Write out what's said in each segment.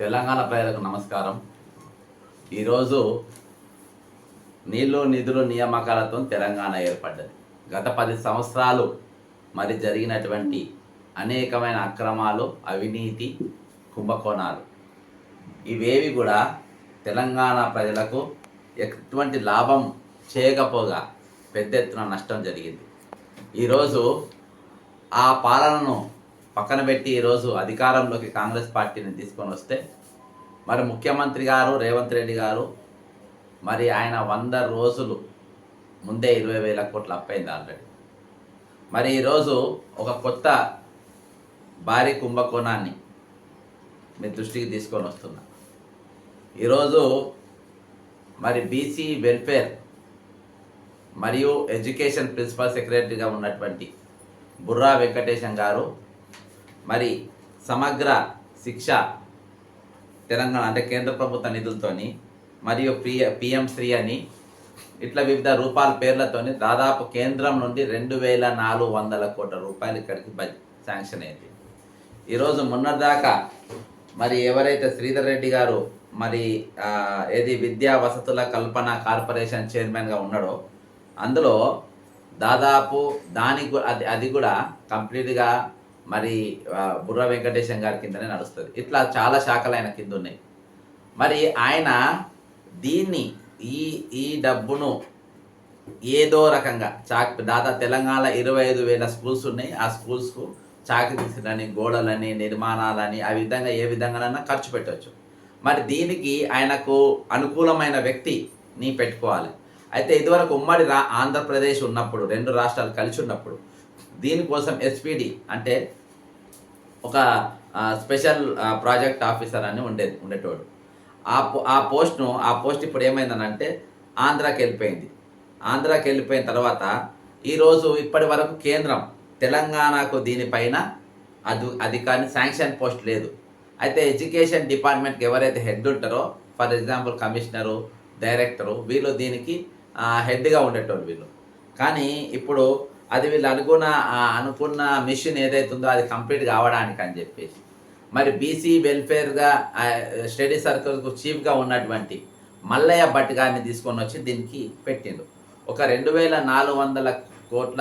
తెలంగాణ ప్రజలకు నమస్కారం. ఈరోజు నీళ్లు నిధులు నియామకాలతో తెలంగాణ ఏర్పడ్డది. గత 10 సంవత్సరాలు మరి జరిగినటువంటి అనేకమైన అక్రమాలు, అవినీతి, కుంభకోణాలు ఇవేవి కూడా తెలంగాణ ప్రజలకు ఎటువంటి లాభం చేయకపోగా పెద్ద ఎత్తున నష్టం జరిగింది. ఈరోజు ఆ పాలనను పక్కన పెట్టి ఈరోజు అధికారంలోకి కాంగ్రెస్ పార్టీని తీసుకొని వస్తే మరి ముఖ్యమంత్రి గారు రేవంత్ రెడ్డి గారు మరి ఆయన 100 రోజులు ముందే 20,000 కోట్లు అప్పైంది ఆల్రెడీ. మరి ఈరోజు ఒక కొత్త భారీ కుంభకోణాన్ని మీ దృష్టికి తీసుకొని వస్తున్నా. ఈరోజు మరి బీసీ వెల్ఫేర్ మరియు ఎడ్యుకేషన్ ప్రిన్సిపల్ సెక్రటరీగా ఉన్నటువంటి బుర్రా వెంకటేశం గారు మరి సమగ్ర శిక్ష తెలంగాణ అంటే కేంద్ర ప్రభుత్వ నిధులతోని మరియు పిఎం శ్రీ అని ఇట్లా వివిధ రూపాల పేర్లతోని దాదాపు కేంద్రం నుండి 2,400 కోట్ల రూపాయలు ఇక్కడికి శాంక్షన్ అయింది. ఈరోజు మొన్నటిదాకా మరి ఎవరైతే శ్రీధర్ రెడ్డి గారు మరి ఏది విద్యా వసతుల కల్పన కార్పొరేషన్ చైర్మన్గా ఉన్నాడో అందులో దాదాపు అది కూడా కంప్లీట్గా మరి బుర్రా వెంకటేశం గారి కిందనే నడుస్తుంది. ఇట్లా చాలా శాఖలు ఆయన కింద ఉన్నాయి. మరి ఆయన దీన్ని ఈ డబ్బును ఏదో రకంగా దాదాపు తెలంగాణ 25,000 స్కూల్స్ ఉన్నాయి. ఆ స్కూల్స్కు చాకిరీలని, గోడలని, నిర్మాణాలని ఆ విధంగా ఏ విధంగానైనా ఖర్చు పెట్టవచ్చు. మరి దీనికి ఆయనకు అనుకూలమైన వ్యక్తిని పెట్టుకోవాలి. అయితే ఇదివరకు ఉమ్మడి ఆంధ్రప్రదేశ్ ఉన్నప్పుడు 2 రాష్ట్రాలు కలిసి ఉన్నప్పుడు దీనికోసం ఎస్పీడి అంటే ఒక స్పెషల్ ప్రాజెక్ట్ ఆఫీసర్ అని ఉండేటోడు. ఆ పోస్ట్ ఇప్పుడు ఏమైందనంటే ఆంధ్రాకి వెళ్ళిపోయిన తర్వాత ఈరోజు ఇప్పటి వరకు కేంద్రం తెలంగాణకు దీనిపైన అధికారిని శాంక్షన్ పోస్ట్ లేదు. అయితే ఎడ్యుకేషన్ డిపార్ట్మెంట్కి ఎవరైతే హెడ్ ఉంటారో, ఫర్ ఎగ్జాంపుల్ కమిషనరు, డైరెక్టరు, వీళ్ళు దీనికి హెడ్గా ఉండేటోళ్ళు వీళ్ళు. కానీ ఇప్పుడు అది వీళ్ళు అనుకున్న మిషన్ ఏదైతుందో అది కంప్లీట్ కావడానికి అని చెప్పేసి మరి బీసీ వెల్ఫేర్గా స్టడీ సర్కిల్కు చీఫ్గా ఉన్నటువంటి మల్లయ్య భట్ గారిని తీసుకొని వచ్చి దీనికి పెట్టిండు. ఒక 2,400 కోట్ల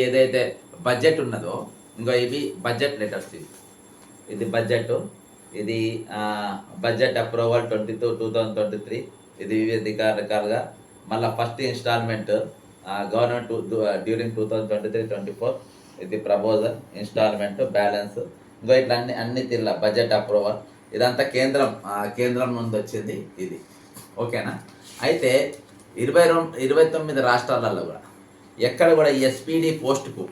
ఏదైతే బడ్జెట్ ఉన్నదో, ఇంకో ఇవి బడ్జెట్ లెటర్స్, ఇది బడ్జెట్ అప్రూవల్ 2023, ఇది వివిధ రకాలుగా మళ్ళీ ఫస్ట్ ఇన్స్టాల్మెంట్ గవర్నమెంట్ డ్యూరింగ్ 2023-24, ఇది ప్రపోజల్, ఇన్స్టాల్మెంట్, బ్యాలెన్స్, ఇంకో ఇట్లా అన్ని తీర్ల బడ్జెట్ అప్రూవల్, ఇదంతా కేంద్రం నుండి వచ్చింది ఇది. ఓకేనా? అయితే 29 రాష్ట్రాలలో కూడా ఎక్కడ కూడా ఎస్పీడి పోస్టుకు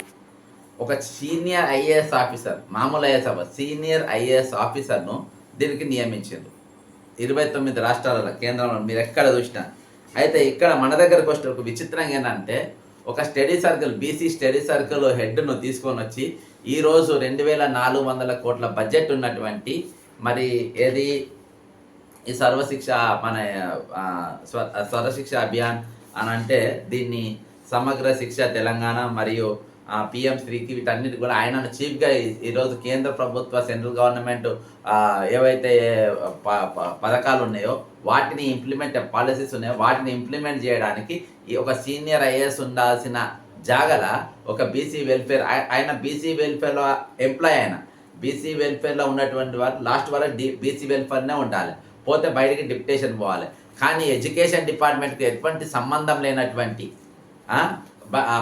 ఒక సీనియర్ ఐఏఎస్ ఆఫీసర్, మామూలు సీనియర్ ఐఏఎస్ ఆఫీసర్ను దీనికి నియమించారు 29 రాష్ట్రాలలో, కేంద్రంలో మీరు ఎక్కడ చూసినా. అయితే ఇక్కడ మన దగ్గరకు వచ్చే ఒక విచిత్రంగా ఏంటంటే ఒక study circle, BC study circle హెడ్ను తీసుకొని వచ్చి ఈరోజు 2,400 కోట్ల బడ్జెట్ ఉన్నటువంటి మరి ఏది ఈ సర్వశిక్ష సర్వశిక్ష అభియాన్ అని అంటే దీన్ని సమగ్ర శిక్ష తెలంగాణ మరియు పిఎం శ్రీకి వీటన్నిటి కూడా ఆయనను చీఫ్గా ఈరోజు కేంద్ర ప్రభుత్వ సెంట్రల్ గవర్నమెంట్ ఏవైతే పథకాలు ఉన్నాయో వాటిని పాలసీస్ ఉన్నాయో వాటిని ఇంప్లిమెంట్ చేయడానికి ఒక సీనియర్ ఐఏఎస్ ఉండాల్సిన జాగల ఒక బీసీ వెల్ఫేర్, ఆయన బీసీ వెల్ఫేర్లో ఎంప్లాయ్, ఆయన బీసీ వెల్ఫేర్లో ఉన్నటువంటి వారు లాస్ట్ వరకు బీసీ వెల్ఫేర్నే ఉండాలి, పోతే బయటికి డిప్యుటేషన్ పోవాలి. కానీ ఎడ్యుకేషన్ డిపార్ట్మెంట్కి ఎటువంటి సంబంధం లేనటువంటి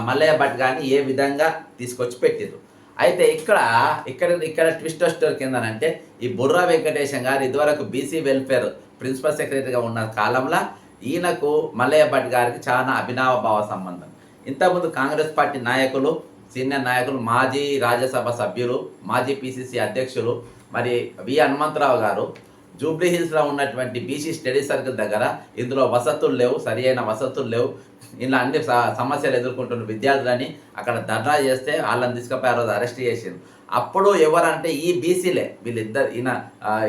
మల్లయ్య భట్ గారిని ఏ విధంగా తీసుకొచ్చి పెట్టిరు. అయితే ఇక్కడ ట్విస్ట్ కిందనంటే ఈ బుర్రా వెంకటేశం గారు ఇదివరకు బీసీ వెల్ఫేర్ ప్రిన్సిపల్ సెక్రటరీగా ఉన్న కాలంలో ఈయనకు మల్లయ్య భట్ గారికి చాలా అభినవ భావ సంబంధం. ఇంతకుముందు కాంగ్రెస్ పార్టీ నాయకులు, సీనియర్ నాయకులు, మాజీ రాజ్యసభ సభ్యులు, మాజీ పిసిసి అధ్యక్షులు మరి వి హనుమంతరావు గారు జూబ్లీ హిల్స్లో ఉన్నటువంటి బీసీ స్టడీ సర్కిల్ దగ్గర ఇందులో వసతులు లేవు, సరి అయిన వసతులు లేవు, ఇలా అన్ని సమస్యలు ఎదుర్కొంటున్న విద్యార్థులని అక్కడ ధర్నా చేస్తే వాళ్ళని తీసుకుపోయి ఆ రోజు అరెస్ట్ చేసింది. అప్పుడు ఎవరంటే ఈ బీసీలే వీళ్ళిద్దరు ఈయన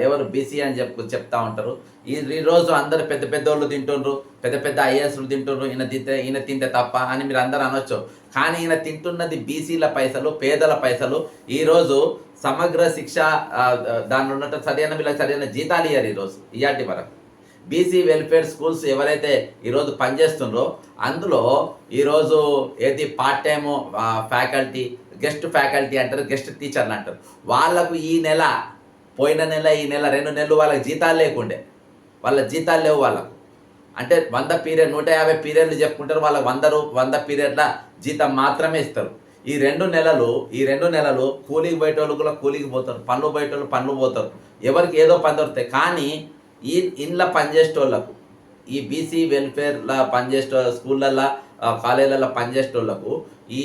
ఎవరు బీసీ అని చెప్తా ఉంటారు. ఈరోజు అందరు పెద్ద పెద్దోళ్ళు తింటుండ్రు, పెద్ద పెద్ద ఐఏఎస్లు తింటుండ్రు, ఈయన తింటే తప్ప అని మీరు అందరూ అనొచ్చు. కానీ ఈయన తింటున్నది బీసీల పైసలు, పేదల పైసలు. ఈరోజు సమగ్ర శిక్ష దానిలో ఉన్నట్టు వీళ్ళకి సరైన జీతాలు ఇయ్యారు ఈరోజు ఇయాటి వరకు. బీసీ వెల్ఫేర్ స్కూల్స్ ఎవరైతే ఈరోజు పనిచేస్తుండ్రో అందులో ఈరోజు ఏది part time faculty, guest faculty అంటారు, గెస్ట్ టీచర్లు అంటారు. వాళ్ళకు ఈ నెల, పోయిన నెల, ఈ నెల 2 నెలలు వాళ్ళకి జీతాలు లేకుండే, వాళ్ళ జీతాలు లేవు వాళ్ళకు. అంటే 100 పీరియడ్ 150 పీరియడ్లు చెప్పుకుంటారు, వాళ్ళకి 100 పీరియడ్ల జీతం మాత్రమే ఇస్తారు. ఈ 2 నెలలు కూలికి పోయేటోళ్ళు కూడా కూలికి పోతారు, పనులు పోయేటోళ్ళు పనులు పోతారు, ఎవరికి ఏదో పని దొరుకుతాయి. కానీ ఈ ఇంట్లో పనిచేసేటోళ్ళకు, ఈ బీసీ వెల్ఫేర్లో పనిచేసే స్కూళ్ళల్లో కాలేజీలలో పనిచేసేటోళ్ళకు, ఈ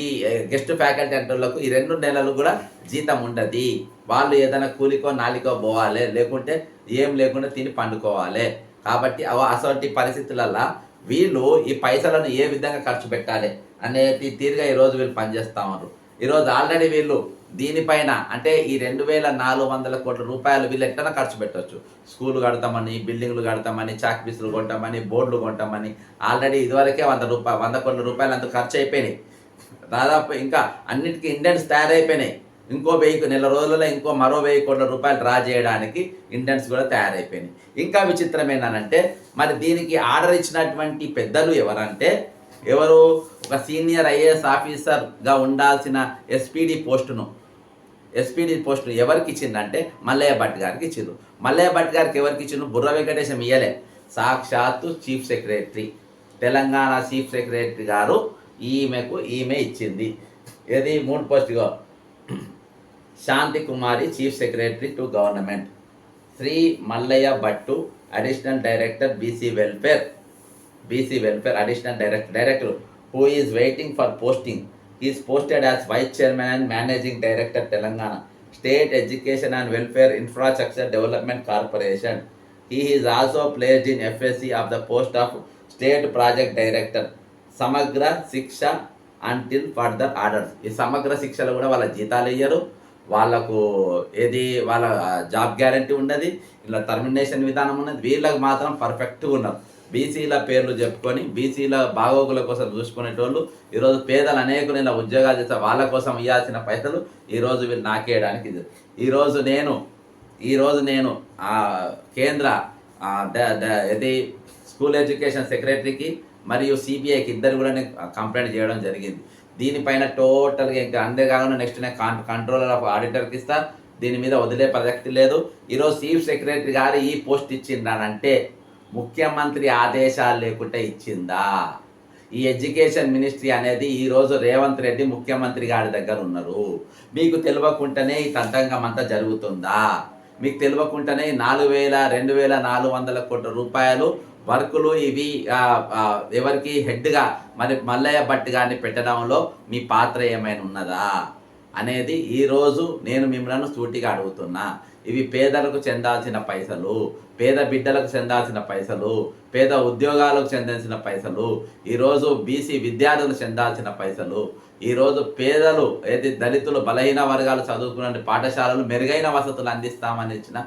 గెస్ట్ ఫ్యాకల్టీ అంటే వాళ్ళకు ఈ 2 నెలలు కూడా జీతం ఉండదు. వాళ్ళు ఏదైనా కూలికో నాలికో పోవాలి, లేకుంటే ఏం లేకుండా తిని పండుకోవాలి. కాబట్టి అసలు పరిస్థితులలో వీళ్ళు ఈ పైసలను ఏ విధంగా ఖర్చు పెట్టాలి అనేది తీరుగా ఈరోజు వీళ్ళు పనిచేస్తూ ఉన్నారు. ఈరోజు ఆల్రెడీ వీళ్ళు దీనిపైన అంటే ఈ 2400 కోట్ల రూపాయలు వీళ్ళు ఎట్లా ఖర్చు పెట్టవచ్చు. స్కూలు కడతామని, బిల్డింగ్లు కడతామని, చాక్ పీసులు కొంటామని, బోర్డులు కొంటామని ఆల్రెడీ ఇదివరకే 100 కోట్ల రూపాయలు అంత ఖర్చు అయిపోయినాయి. దాదాపు ఇంకా అన్నిటికీ ఇండెంట్స్ తయారైపోయినాయి. ఇంకో 1000 నెల రోజులలో ఇంకో మరో 1000 కోట్ల రూపాయలు డ్రా చేయడానికి ఇండెంట్స్ కూడా తయారైపోయినాయి. ఇంకా విచిత్రం ఏంటంటే మరి దీనికి ఆర్డర్ ఇచ్చినటువంటి పెద్దలు ఎవరంటే ఎవరు, ఒక సీనియర్ ఐఏఎస్ ఆఫీసర్గా ఉండాల్సిన ఎస్పీడీ పోస్టును ఎవరికి ఇచ్చిందంటే మల్లయ్య భట్ గారికి ఇచ్చిండ్రు. మల్లయ్య భట్ గారికి ఎవరికి ఇచ్చిండ్రు? బుర్ర వెంకటేశం ఇయ్యలే, సాక్షాత్తు chief secretary, Telangana chief secretary garu ఈమె ఇచ్చింది. ఏది 3 పోస్టుగా Shanti Kumari chief secretary to government, Shri Mallaiah Bhattu additional director BC welfare additional director who is waiting for posting. He is posted as Vice Chairman and Managing Director Telangana State Education and Welfare Infrastructure Development Corporation. He is also placed in FSC of the post of State Project Director Samagra Shiksha until further orders. ఈ సమగ్ర శిక్షలో కూడా వాళ్ళ జీతాలు ఇయ్యరు, వాళ్ళకు ఏది వాళ్ళ job guarantee ఉన్నది, ఇలా టర్మినేషన్ విధానం ఉన్నది. వీళ్ళకి మాత్రం పర్ఫెక్ట్గా ఉన్నారు. బీసీల పేర్లు చెప్పుకొని బీసీల బాగోగుల కోసం చూసుకునేటోళ్ళు ఈరోజు పేదలు అనేకులు ఇలా ఉద్యోగాలు చేస్తే వాళ్ళ కోసం ఇవ్వాల్సిన పైసలు ఈరోజు వీళ్ళు నాకేయడానికి. ఈరోజు నేను కేంద్ర ఇది స్కూల్ ఎడ్యుకేషన్ సెక్రటరీకి మరియు సిబిఐకి ఇద్దరు కూడా నేను కంప్లైంట్ చేయడం జరిగింది. దీనిపైన టోటల్గా ఇంకా అంతేకాకుండా నెక్స్ట్ నేను కంట్రోలర్ ఆఫ్ ఆడిటర్కి ఇస్తా. దీని మీద వదిలే ప్రసక్తి లేదు. ఈరోజు చీఫ్ సెక్రటరీ గారు ఈ పోస్ట్ ఇచ్చిందానంటే ముఖ్యమంత్రి ఆదేశాలు లేకుండా ఇచ్చిందా? ఈ ఎడ్యుకేషన్ మినిస్ట్రీ అనేది ఈరోజు రేవంత్ రెడ్డి ముఖ్యమంత్రి గారి దగ్గర ఉన్నారు. మీకు తెలియకుండానే ఈ తంతంగం అంతా జరుగుతుందా? మీకు తెలియకుండానే 2400 కోట్ల రూపాయలు వర్కులు ఇవి ఎవరికి హెడ్గా మరి మల్లయ్య భట్ గారిని పెట్టడంలో మీ పాత్ర ఏమైనా ఉన్నదా అనేది ఈరోజు నేను మిమ్మల్ని సూటిగా అడుగుతున్నా. ఇవి పేదలకు చెందాల్సిన పైసలు, పేద బిడ్డలకు చెందాల్సిన పైసలు, పేద ఉద్యోగాలకు చెందాల్సిన పైసలు, ఈరోజు బీసీ విద్యార్థులకు చెందాల్సిన పైసలు, ఈరోజు పేదలు ఏది దళితులు బలహీన వర్గాలు చదువుకునే పాఠశాలలు మెరుగైన వసతులు అందిస్తామని ఇచ్చిన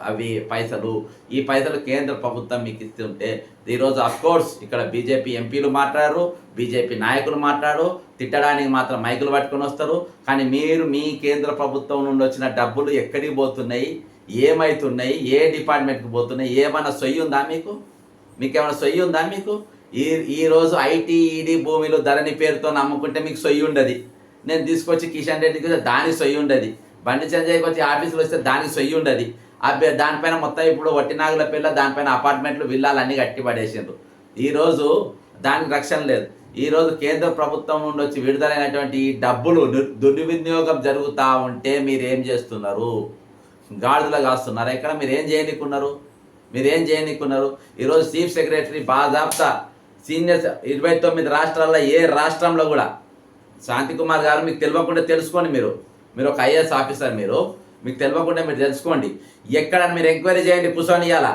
అవి పైసలు. ఈ పైసలు కేంద్ర ప్రభుత్వం మీకు ఇస్తుంటే ఈరోజు అఫ్కోర్స్ ఇక్కడ బీజేపీ ఎంపీలు మాట్లాడారు, బీజేపీ నాయకులు మాట్లాడు, తిట్టడానికి మాత్రం మైకులు పట్టుకొని వస్తారు. కానీ మీరు మీ కేంద్ర ప్రభుత్వం నుండి వచ్చిన డబ్బులు ఎక్కడికి పోతున్నాయి, ఏమవుతున్నాయి, ఏ డిపార్ట్మెంట్కి పోతున్నాయి, ఏమైనా సొయ్యి ఉందా మీకు? మీకేమైనా సొయ్యి ఉందా మీకు? ఈరోజు ఐటీ భూమిలో ధరణి పేరుతో నమ్ముకుంటే మీకు సొయ్యి ఉండదు. నేను తీసుకొచ్చి కిషన్ రెడ్డికి వస్తే దానికి సొయ్యి ఉండదు, బండి సంజయ్కి వచ్చి ఆఫీసులో వస్తే దానికి సొయ్యి ఉండదు. దానిపైన మొత్తం ఇప్పుడు వట్టినాగుల పిల్ల దానిపైన అపార్ట్మెంట్లు విల్లాలు అన్నీ కట్టి పడేసిండ్రు. ఈరోజు దానికి రక్షణ లేదు. ఈరోజు కేంద్ర ప్రభుత్వం నుండి వచ్చి విడుదలైనటువంటి ఈ డబ్బులు దుర్వినియోగం జరుగుతూ ఉంటే మీరేం చేస్తున్నారు? గాడిదలు కాస్తున్నారు. ఇక్కడ మీరేం చేయనీకున్నారు? ఈరోజు చీఫ్ సెక్రటరీ బాజాబ్తా సీనియర్ 29 రాష్ట్రాల్లో ఏ రాష్ట్రంలో కూడా శాంతి కుమార్ గారు మీకు తెలియకుండా తెలుసుకోండి. మీరు ఒక ఐఏఎస్ ఆఫీసర్, మీకు తెలియకుండా మీరు తెలుసుకోండి. ఎక్కడ మీరు ఎంక్వైరీ చేయండి, కూర్చొని ఇవ్వాలా.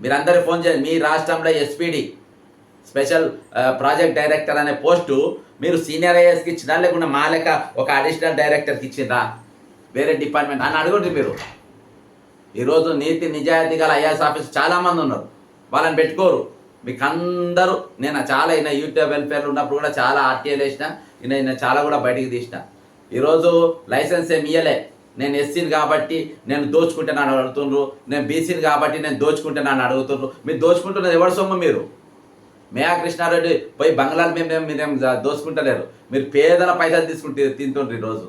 మీరందరూ ఫోన్ చేయండి. మీ రాష్ట్రంలో ఎస్పీడీ స్పెషల్ ప్రాజెక్ట్ డైరెక్టర్ అనే పోస్టు మీరు సీనియర్ ఐఏఎస్కి ఇచ్చినా, లేకుండా మా లెక్క ఒక అడిషనల్ డైరెక్టర్కి ఇచ్చిందా? వేరే డిపార్ట్మెంట్ అని అడగండి మీరు. ఈరోజు నీతి నిజాయితీ గల ఐఏఎస్ ఆఫీసర్ చాలామంది ఉన్నారు, వాళ్ళని పెట్టుకోరు. మీకు అందరూ నేను చాలా ఈయన యూట్యూబ్ వెల్ఫేర్లు ఉన్నప్పుడు కూడా చాలా ఆర్టీఐలు వేసిన, ఈయన చాలా కూడా బయటికి తీసిన. ఈరోజు లైసెన్స్ ఏమి ఇయ్యలే, నేను ఎస్సీని కాబట్టి నేను దోచుకుంటే నన్ను అడుగుతుండ్రు, నేను బీసీని కాబట్టి నేను దోచుకుంటే నన్ను అడుగుతుండ్రు. మీరు దోచుకుంటున్నది ఎవరి సొమ్ము? మీరు మేయా కృష్ణారెడ్డి పోయి బంగ్లాలు మీరేం దోచుకుంటలేరు, మీరు పేదల పైసలు తీసుకుంటే తింటుండ్రు. ఈరోజు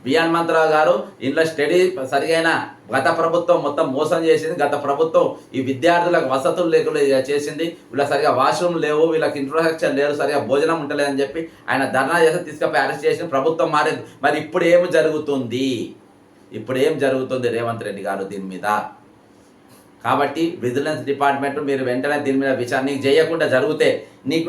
బిఎన్ మంత్రావు గారు ఇంట్లో స్టడీ సరిగైన గత ప్రభుత్వం మొత్తం మోసం చేసింది. గత ప్రభుత్వం ఈ విద్యార్థులకు వసతులు లేకుండా చేసింది. వీళ్ళకి సరిగా వాష్రూమ్ లేవు, వీళ్ళకి ఇన్ఫ్రాస్ట్రక్చర్ లేవు, సరిగా భోజనం ఉంటలేదని చెప్పి ఆయన ధర్నా చేసి తీసుకుపోయి అరెస్ట్ చేసిన ప్రభుత్వం మారింది. మరి ఇప్పుడు ఏం జరుగుతుంది? రేవంత్ రెడ్డి గారు దీని మీద? కాబట్టి విజిలెన్స్ డిపార్ట్మెంట్ మీరు వెంటనే దీని మీద విచారణ నీకు చేయకుండా జరిగితే,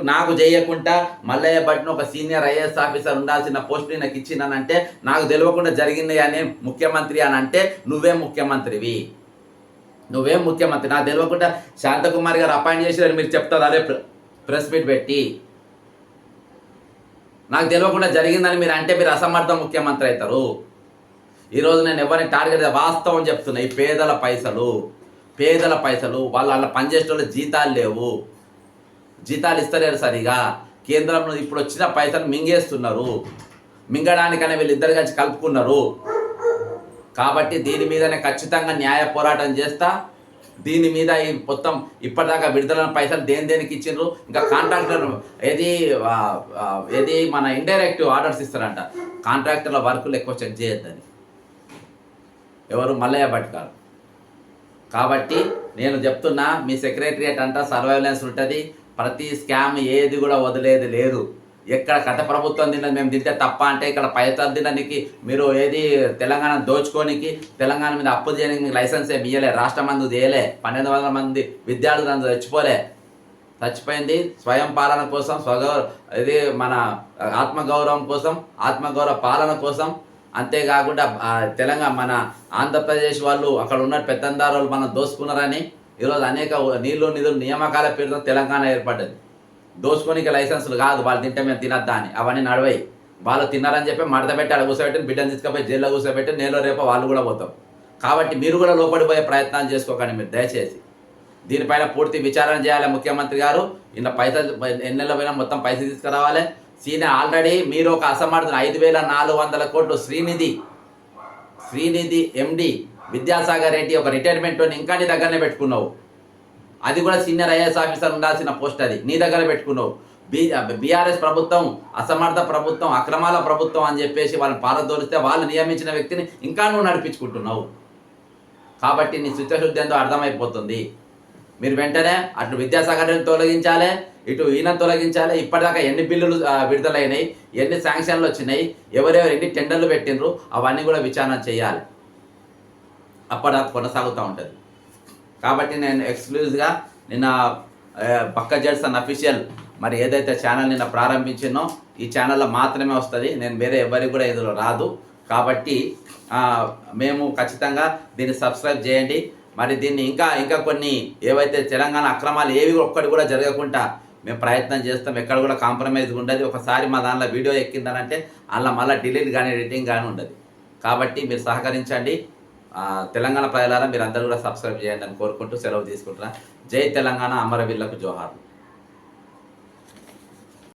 నాకు చేయకుండా మల్లయ్య భట్ను ఒక సీనియర్ ఐఏఎస్ ఆఫీసర్ ఉండాల్సిన పోస్ట్ నాకు ఇచ్చినానంటే, నాకు తెలియకుండా జరిగింది అని ముఖ్యమంత్రి అని అంటే నువ్వేం ముఖ్యమంత్రి? నాకు తెలియకుండా శాంతకుమారి గారు అపాయింట్ చేసిరని మీరు చెప్తారు అదే ప్రెస్ మీట్ పెట్టి. నాకు తెలియకుండా జరిగిందని మీరు అంటే మీరు అసమర్థ ముఖ్యమంత్రి అవుతారు. ఈరోజు నేను ఎవరిని టార్గెట్ వాస్తవం చెప్తున్నా. ఈ పేదల పైసలు వాళ్ళ పనిచేసే వాళ్ళు జీతాలు లేవు, జీతాలు ఇస్తలేరు సరిగా. కేంద్రంలో ఇప్పుడు వచ్చిన పైసలు మింగేస్తున్నారు, మింగడానికనే వీళ్ళిద్దరు కలిసి కలుపుకున్నారు. కాబట్టి దీని మీదనే ఖచ్చితంగా న్యాయ పోరాటం చేస్తా. దీని మీద ఈ మొత్తం ఇప్పటిదాకా విడుదలైన పైసలు దేనికి ఇచ్చిండ్రు, ఇంకా కాంట్రాక్టర్ ఏది మన ఇండైరెక్ట్ ఆర్డర్స్ ఇస్తారంట, కాంట్రాక్టర్ల వర్కులు ఎక్కువ చెక్ చేయొద్దని ఎవరు? మల్లయ్య భట్ గారు. కాబట్టి నేను చెప్తున్నా, మీ సెక్రటరియట్ అంతా సర్వైలెన్స్ ఉంటుంది, ప్రతి స్కామ్ ఏది కూడా వదిలేది లేదు. ఎక్కడ గత ప్రభుత్వం తిన్నది మేము తింటే తప్ప అంటే, ఇక్కడ పైసలు తినడానికి మీరు ఏది తెలంగాణ దోచుకోనికి, తెలంగాణ మీద అప్పు చేయడానికి మీకు లైసెన్స్ ఏమి ఇయ్యలే, రాష్ట్రం మంది చేయలే. 1200 మంది విద్యార్థులు అంతా చచ్చిపోయింది స్వయం పాలన కోసం, ఇది మన ఆత్మగౌరవం కోసం, ఆత్మగౌరవ పాలన కోసం. అంతేకాకుండా తెలంగాణ మన ఆంధ్రప్రదేశ్ వాళ్ళు అక్కడ ఉన్న పెత్తందారులు మనం దోసుకున్నారని ఈరోజు అనేక నీళ్లు నిధులు నియామకాల పేరుతో తెలంగాణ ఏర్పడ్డది. దోచుకోనికి లైసెన్సులు కాదు, వాళ్ళు తింటే మేము తినద్దా అని అవన్నీ నడవయి. వాళ్ళు తిన్నారని చెప్పి మడత పెట్టి అక్కడ కూర్చోబెట్టి బిడ్డను తీసుకుపోయి జైల్లో కూర్చోబెట్టి నేలో రేపు వాళ్ళు కూడా పోతాం. కాబట్టి మీరు కూడా లోపడిపోయే ప్రయత్నాలు చేసుకోకండి మీరు దయచేసి. దీనిపైన పూర్తి విచారణ చేయాలి ముఖ్యమంత్రి గారు. ఇలా పైసలు ఎన్నెళ్ళ పోయినా మొత్తం పైసలు తీసుకురావాలి. సీనియర్ ఆల్రెడీ మీరు ఒక అసమర్థన 5400 కోట్లు శ్రీనిధి ఎండి విద్యాసాగర్ రెడ్డి ఒక రిటైర్మెంట్ ఇంకా నీ దగ్గరనే పెట్టుకున్నావు. అది కూడా సీనియర్ ఐఏఎస్ ఆఫీసర్ ఉండాల్సిన పోస్ట్, అది నీ దగ్గర పెట్టుకున్నావు. బీఆర్ఎస్ ప్రభుత్వం అసమర్థ ప్రభుత్వం, అక్రమాల ప్రభుత్వం అని చెప్పేసి వాళ్ళని పారదోలిస్తే వాళ్ళు నియమించిన వ్యక్తిని ఇంకా నువ్వు నడిపించుకుంటున్నావు. కాబట్టి నీ చిత్తశుద్ధి ఏందో అర్థమైపోతుంది. మీరు వెంటనే అటు విద్యాసాగర్ని తొలగించాలి, ఇటు ఈయన తొలగించాలి. ఇప్పటిదాకా ఎన్ని బిల్లులు విడుదలైనాయి, ఎన్ని శాంక్షన్లు వచ్చినాయి, ఎవరెవరు ఎన్ని టెండర్లు పెట్టినరు, అవన్నీ కూడా విచారణ చేయాలి. అప్పటిదాకా కొనసాగుతూ ఉంటుంది. కాబట్టి నేను ఎక్స్క్లూజివ్గా నిన్న పక్క జడ్సన్ అఫీషియల్ మరి ఏదైతే ఛానల్ నిన్న ప్రారంభించినో ఈ ఛానల్లో మాత్రమే వస్తుంది, నేను వేరే ఎవరికి కూడా ఇందులో రాదు. కాబట్టి మేము ఖచ్చితంగా దీన్ని సబ్స్క్రైబ్ చేయండి. మరి దీన్ని ఇంకా కొన్ని ఏవైతే తెలంగాణ అక్రమాలు ఏవి ఒక్కటి కూడా జరగకుండా మేము ప్రయత్నం చేస్తాం. ఎక్కడ కూడా కాంప్రమైజ్ ఉండదు. ఒకసారి మా దానిలో వీడియో ఎక్కిందనంటే అందులో మళ్ళీ డిలీట్ కానీ ఎడిటింగ్ కానీ ఉండదు. కాబట్టి మీరు సహకరించండి. తెలంగాణ ప్రజలారా మీరు అందరూ కూడా సబ్స్క్రైబ్ చేయండి అని కోరుకుంటూ సెలవు తీసుకుంటున్నా. జై తెలంగాణ, అమరవీరులకు జోహార్.